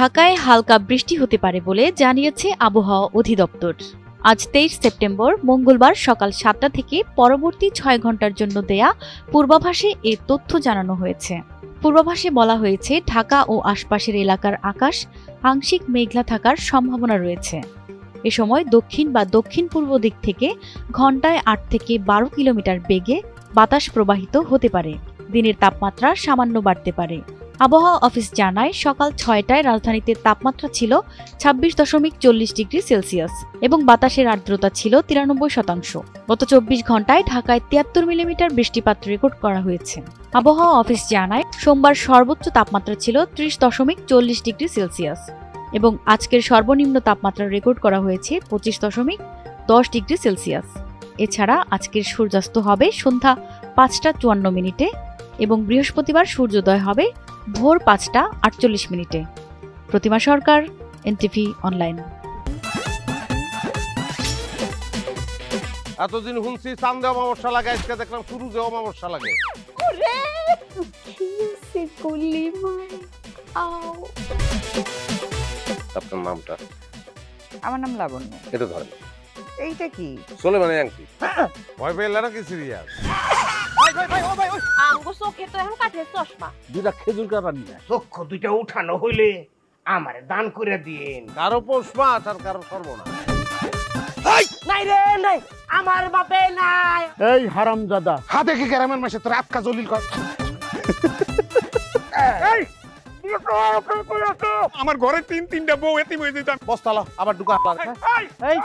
ঢাকায় হালকা বৃষ্টি হতে পারে বলে জানিয়েছে আবহাওয়া অধিদপ্তর। আজ 23 সেপ্টেম্বর মঙ্গলবার সকাল 7টা থেকে পরবর্তী 6 ঘন্টার জন্য দেয়া পূর্বাভাসে এ তথ্য জানানো হয়েছে। পূর্বাভাসে বলা হয়েছে ঢাকা ও আশপাশের এলাকার আকাশ আংশিক মেঘলা থাকার সম্ভাবনা রয়েছে। এ সময় দক্ষিণ বা দক্ষিণ পূর্ব দিক থেকে ঘন্টায় 8 থেকে 12 কিলোমিটার বেগে বাতাস প্রবাহিত হতে পারে। দিনের তাপমাত্রা সামান্য বাড়তে পারে। আবহাওয়া অফিস জানায় সকাল 6টায় রাজধানীতে তাপমাত্রা ছিল 26.40 ডিগ্রি সেলসিয়াস এবং বাতাসের আর্দ্রতা ছিল 93%। গত 24 ঘন্টায় ঢাকায় 73 মিলিমিটার বৃষ্টিপাত রেকর্ড করা হয়েছে। আবহাওয়া অফিস জানায় সোমবার সর্বোচ্চ তাপমাত্রা ছিল 30.40 ডিগ্রি সেলসিয়াস এবং আজকের সর্বনিম্ন তাপমাত্রা রেকর্ড করা হয়েছে 25.10 ডিগ্রি সেলসিয়াস। এছাড়া আজকের সূর্যাস্ত হবে সন্ধ্যা 5:54 এবং বৃহস্পতিবার সূর্যোদয় হবে ভোর 5:48। প্রতিমা সরকার, এনটিভি অনলাইন। এতদিন শুনছি চাঁদে অমাবস্যা লাগে, আজকে দেখলাম সূর্যে অমাবস্যা লাগে। আপনার নামটা? আমার নাম লাবণ্য। এটা ধরেন। এইটা কি? সোলেমানি আংটি। ভয় পেলে নাকি সিরিয়াস? আমগো চোখে তো এখন কাঠের চশমা। দুইটা খেজুর কাটা নিয়ে চক্ষু দুইটা উঠানো হইলে আমারে দান করে দিন। কারো পৌষ মাস আর কারো সর্বনাশ। নাই রে নাই, আমার বাপে নাই। এই হারামজাদা, হাতে কি গ্রামের মাসে তোর আটকা জলিল কর। আমার ঘরে তিনটা বউ এতিম হয়ে যেতাম। বস্তালো আবার ঢুকা। এই